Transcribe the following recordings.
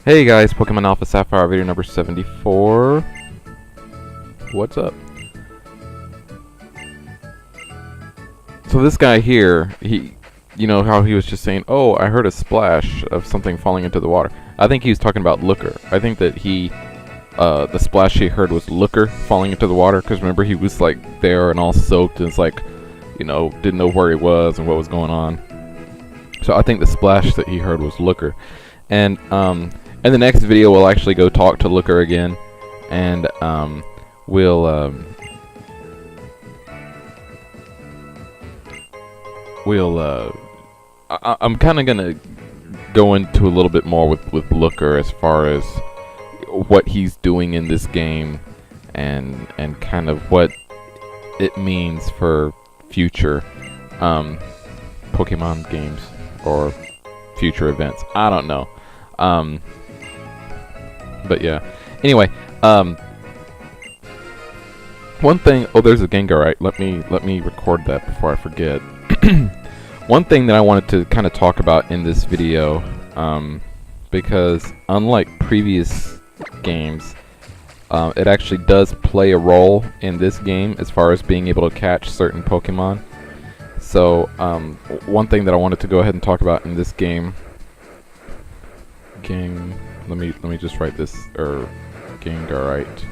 Hey guys, Pokemon Alpha Sapphire video number 74. What's up? So this guy here, you know how he was just saying, oh, I heard a splash of something falling into the water. I think he was talking about Looker. I think that the splash he heard was Looker falling into the water, because remember he was like there and all soaked and it's like, you know, didn't know where he was and what was going on. So I think the splash that he heard was Looker. And in the next video, we'll actually go talk to Looker again, and I'm kind of gonna go into a little bit more with Looker as far as what he's doing in this game, and kind of what it means for future Pokemon games or future events. I don't know. But yeah. Anyway, one thing. Oh, there's a Gengarite. Let me record that before I forget. One thing that I wanted to kind of talk about in this video, because unlike previous games, it actually does play a role in this game as far as being able to catch certain Pokemon. So, one thing that I wanted to go ahead and talk about in this game. Let me just write this, Gengarite.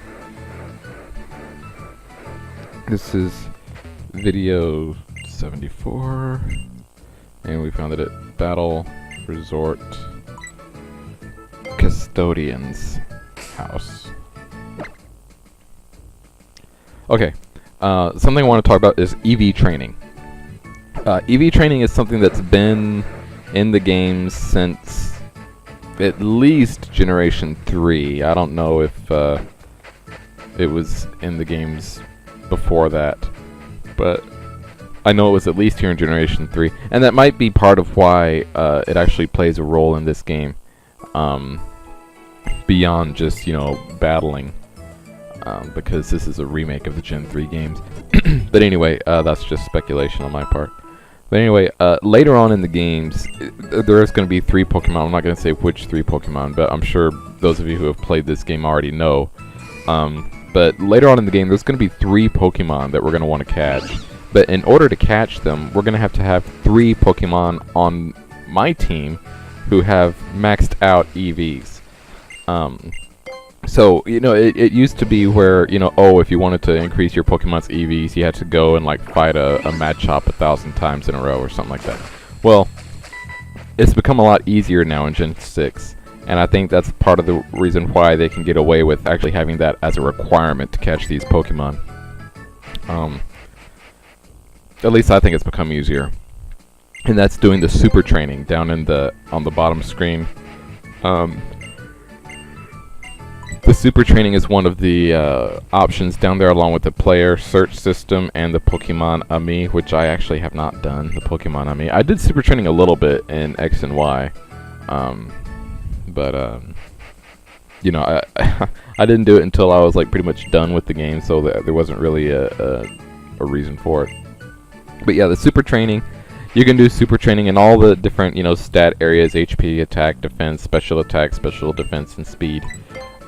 This is video 74, and we found it at Battle Resort Custodian's house. Okay, something I want to talk about is EV training. EV training is something that's been in the games since at least Generation 3. I don't know if it was in the games before that, but I know it was at least here in Generation 3, and that might be part of why it actually plays a role in this game, beyond just, you know, battling, because this is a remake of the Gen 3 games. But anyway, that's just speculation on my part. But anyway, later on in the games, there is going to be 3 Pokemon. I'm not going to say which 3 Pokemon, but I'm sure those of you who have played this game already know. But later on in the game, there's going to be 3 Pokemon that we're going to want to catch. But in order to catch them, we're going to have 3 Pokemon on my team who have maxed out EVs. So, you know, it used to be where, you know, oh, if you wanted to increase your Pokemon's EVs, you had to go and, like, fight a Machop 1,000 times in a row or something like that. Well, it's become a lot easier now in Gen 6, and I think that's part of the reason why they can get away with actually having that as a requirement to catch these Pokemon. At least I think it's become easier. And that's doing the super training down in on the bottom screen. The super training is one of the options down there, along with the player search system and the Pokemon Ami, which I actually have not done. The Pokemon Ami, I did super training a little bit in X and Y, but you know, I didn't do it until I was like pretty much done with the game, so there wasn't really a reason for it. But yeah, the super training, you can do super training in all the different, you know, stat areas: HP, attack, defense, special attack, special defense, and speed.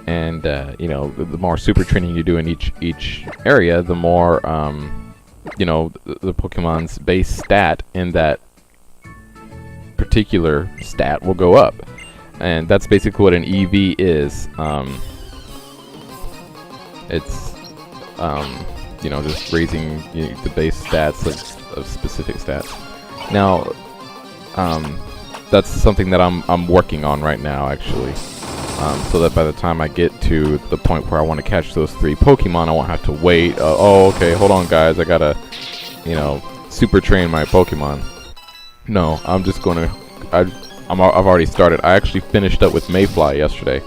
And you know, the more super training you do in each area, the more you know, the Pokemon's base stat in that particular stat will go up, and that's basically what an EV is. It's you know, just raising, you know, the base stats of specific stats. Now, that's something that I'm working on right now, actually. So that by the time I get to the point where I want to catch those 3 Pokemon, I won't have to wait. Oh, okay, hold on, guys. I gotta, you know, super train my Pokemon. No, I'm just gonna. I've already started. I actually finished up with Mayfly yesterday.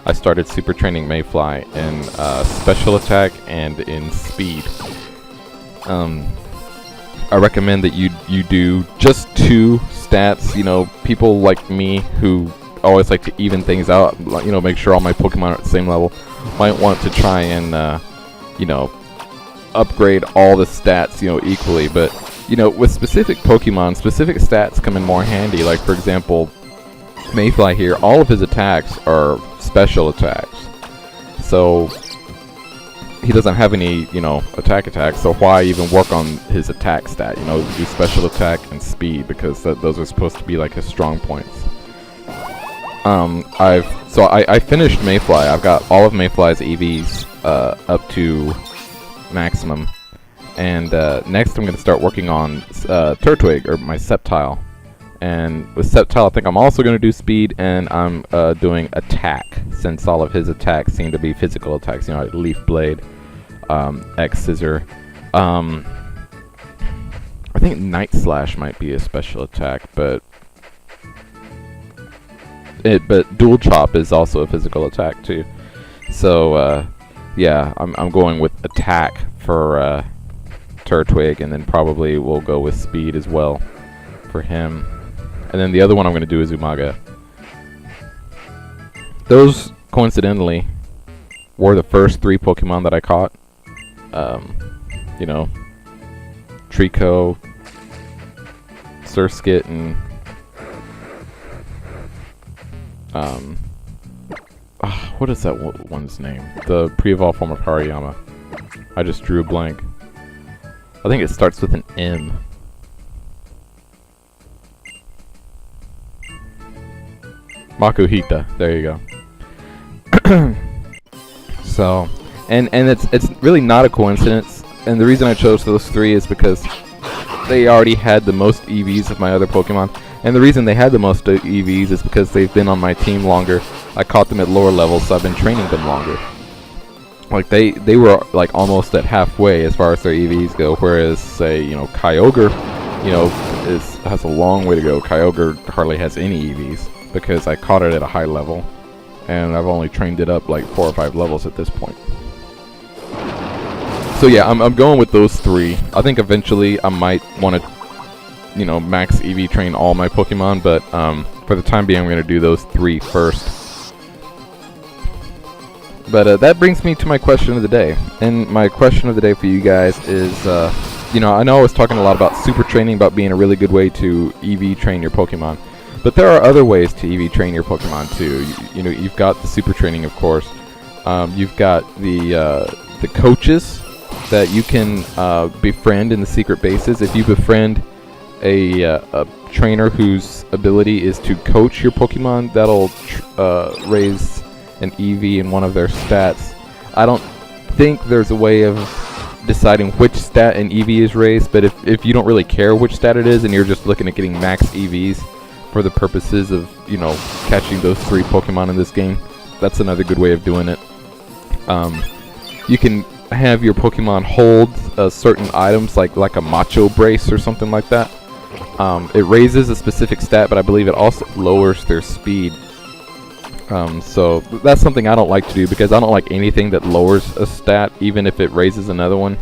I started super training Mayfly in special attack and in speed. I recommend that you do just 2 stats. You know, people like me who always like to even things out, you know, make sure all my Pokemon are at the same level, might want to try and you know, upgrade all the stats, you know, equally. But you know, with specific Pokemon, specific stats come in more handy. Like, for example, Mayfly here, all of his attacks are special attacks. So he doesn't have any, you know, attacks, so why even work on his attack stat? You know, do special attack and speed, because those are supposed to be like his strong points. I finished Mayfly. I've got all of Mayfly's EVs up to maximum, and next I'm going to start working on Turtwig, or my Sceptile. And with Sceptile, I think I'm also going to do speed, and I'm doing attack, since all of his attacks seem to be physical attacks. You know, like Leaf Blade, X Scissor. I think Night Slash might be a special attack, but Dual Chop is also a physical attack too. So yeah, I'm going with attack for Turtwig, and then probably we'll go with speed as well for him. And then the other one I'm going to do is Umaga. Those, coincidentally, were the first 3 Pokemon that I caught. You know, Trico, Surskit, and what is that one's name? The pre-evolved form of Hariyama. I just drew a blank. I think it starts with an M. Makuhita, there you go. So, and it's really not a coincidence, and the reason I chose those 3 is because they already had the most EVs of my other Pokemon, and the reason they had the most EVs is because they've been on my team longer. I caught them at lower levels, so I've been training them longer. Like they were like almost at halfway as far as their EVs go, whereas say, you know, Kyogre, you know, has a long way to go. Kyogre hardly has any EVs, because I caught it at a high level, and I've only trained it up like 4 or 5 levels at this point. So yeah, I'm going with those 3. I think eventually I might want to, you know, max EV train all my Pokemon, but for the time being I'm going to do those 3 first. But that brings me to my question of the day. And my question of the day for you guys is, you know, I know I was talking a lot about super training, about being a really good way to EV train your Pokemon. But there are other ways to EV train your Pokemon too. You know, you've got the super training, of course. You've got the coaches that you can befriend in the secret bases. If you befriend a trainer whose ability is to coach your Pokemon, that'll raise an EV in one of their stats. I don't think there's a way of deciding which stat an EV is raised, but if you don't really care which stat it is and you're just looking at getting max EVs for the purposes of, you know, catching those 3 Pokemon in this game, that's another good way of doing it. You can have your Pokemon hold certain items, like a Macho Brace or something like that. It raises a specific stat, but I believe it also lowers their speed. So that's something I don't like to do, because I don't like anything that lowers a stat, even if it raises another one.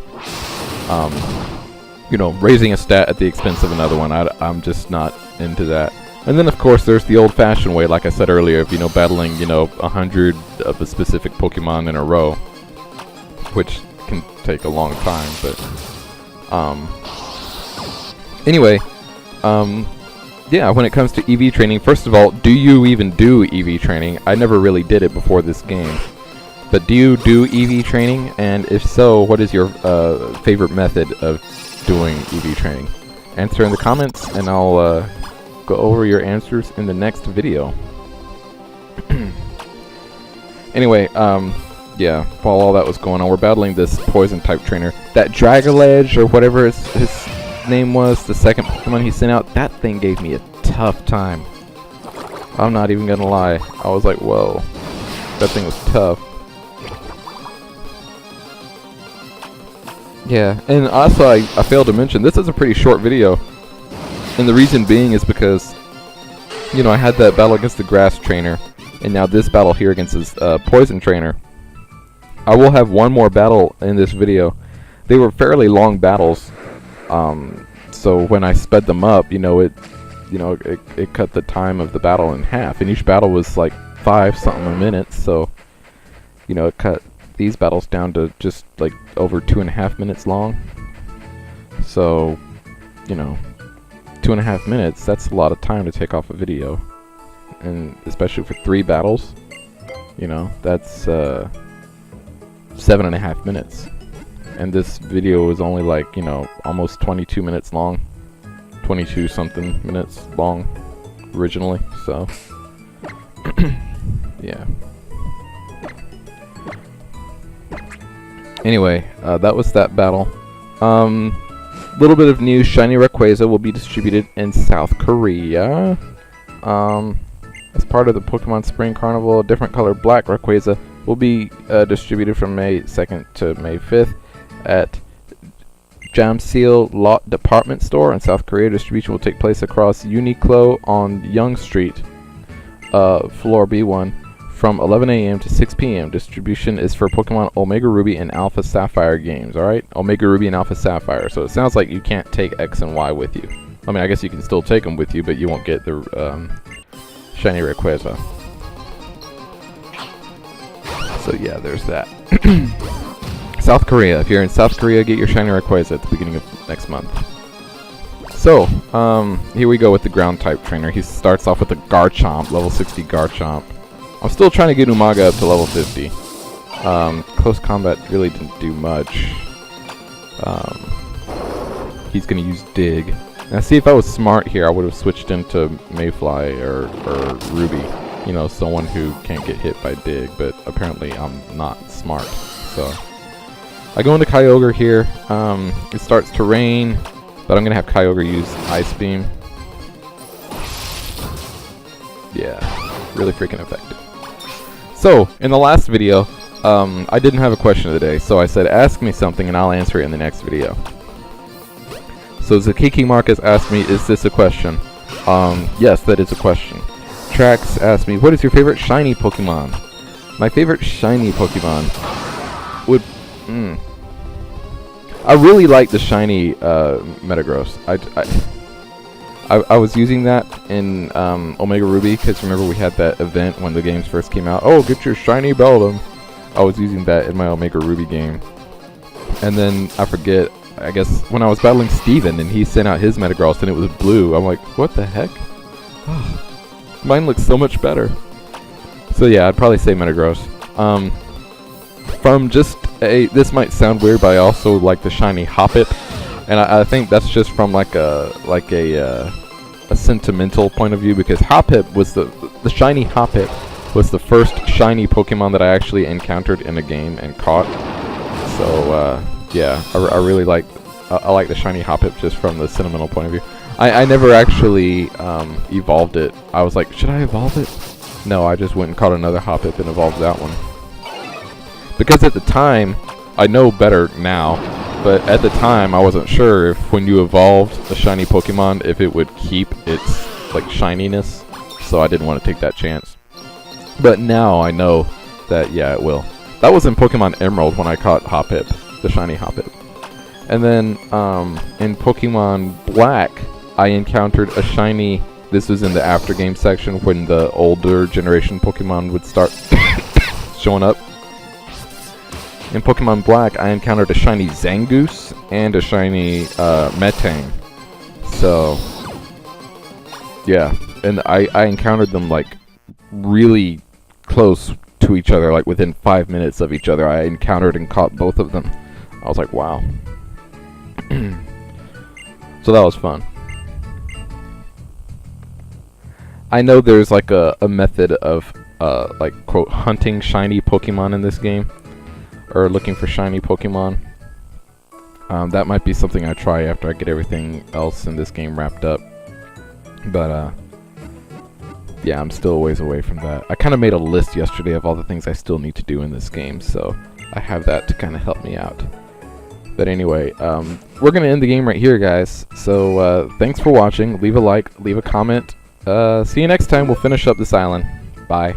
You know, raising a stat at the expense of another one, I'm just not into that. And then, of course, there's the old-fashioned way, like I said earlier, of, you know, battling, you know, 100 of a specific Pokemon in a row, which can take a long time, but, anyway, yeah, when it comes to EV training, first of all, do you even do EV training? I never really did it before this game. But do you do EV training? And if so, what is your favorite method of doing EV training? Answer in the comments, and I'll go over your answers in the next video. Anyway, yeah, while all that was going on, we're battling this poison-type trainer. That Dragalege, or whatever his name was, the second Pokemon he sent out, that thing gave me a tough time. I'm not even gonna lie. I was like, whoa, that thing was tough. Yeah, and also I failed to mention, this is a pretty short video. And the reason being is because, you know, I had that battle against the grass trainer, and now this battle here against this poison trainer. I will have one more battle in this video. They were fairly long battles. So when I sped them up, you know, it cut the time of the battle in half, and each battle was like 5-something a minute, so, you know, it cut these battles down to just like over 2.5 minutes long. So, you know, 2.5 minutes, that's a lot of time to take off a video. and especially for 3 battles, you know, that's 7.5 minutes. And this video is only like, you know, almost 22 minutes long, 22 something minutes long originally, so yeah. Anyway, that was that battle. Little bit of news: Shiny Rayquaza will be distributed in South Korea. As part of the Pokemon Spring Carnival, a different color black Rayquaza will be distributed from May 2nd to May 5th at Jamsil Lot Department Store in South Korea. Distribution will take place across Uniqlo on Young Street, floor B1, from 11 a.m. to 6 p.m. Distribution is for Pokemon Omega Ruby and Alpha Sapphire games, alright? Omega Ruby and Alpha Sapphire. So it sounds like you can't take X and Y with you. I mean, I guess you can still take them with you, but you won't get the Shiny Rayquaza. So yeah, there's that. South Korea. If you're in South Korea, get your Shiny Rayquaza at the beginning of next month. So, here we go with the ground type trainer. He starts off with a Garchomp, level 60 Garchomp. I'm still trying to get Umaga up to level 50. Close combat really didn't do much. He's gonna use Dig. Now see, if I was smart here, I would have switched into Mayfly or Ruby. You know, someone who can't get hit by Dig, but apparently I'm not smart. So, I go into Kyogre here. It starts to rain, but I'm gonna have Kyogre use Ice Beam. Yeah, really freaking effective. So, in the last video, I didn't have a question of the day, so I said ask me something and I'll answer it in the next video. So Zakiki Marcus asked me, is this a question? Yes, that is a question. Trax asked me, what is your favorite shiny Pokemon? My favorite shiny Pokemon would... I really like the shiny Metagross. I was using that in Omega Ruby, because remember we had that event when the games first came out. Oh, get your shiny Beldum. I was using that in my Omega Ruby game. And then, I forget, I guess when I was battling Steven and he sent out his Metagross and it was blue, I'm like, what the heck? Mine looks so much better. So yeah, I'd probably say Metagross. From just this might sound weird, but I also like the shiny Hoppip. And I think that's just from like a sentimental point of view, because Hoppip was the shiny Hoppip was the first shiny Pokemon that I actually encountered in a game and caught. So yeah, I really like the shiny Hoppip just from the sentimental point of view. I never actually evolved it. I was like, should I evolve it? No, I just went and caught another Hoppip and evolved that one. Because at the time, I know better now, but at the time I wasn't sure if when you evolved a shiny Pokemon, if it would keep its like shininess, so I didn't want to take that chance. But now I know that yeah, it will. That was in Pokemon Emerald when I caught Hoppip, the shiny Hoppip. And then in Pokemon Black, I encountered a shiny. This was in the after game section when the older generation Pokemon would start showing up. In Pokemon Black, I encountered a shiny Zangoose and a shiny Metang. So, yeah. And I encountered them, like, really close to each other, like, within 5 minutes of each other. I encountered and caught both of them. I was like, wow. So that was fun. I know there's, like, a method of, like, quote, hunting shiny Pokemon in this game. Or looking for shiny Pokemon. That might be something I try after I get everything else in this game wrapped up. But yeah, I'm still a ways away from that. I kind of made a list yesterday of all the things I still need to do in this game, so I have that to kind of help me out. But anyway, we're going to end the game right here, guys. So thanks for watching. Leave a like, leave a comment. See you next time. We'll finish up this island. Bye.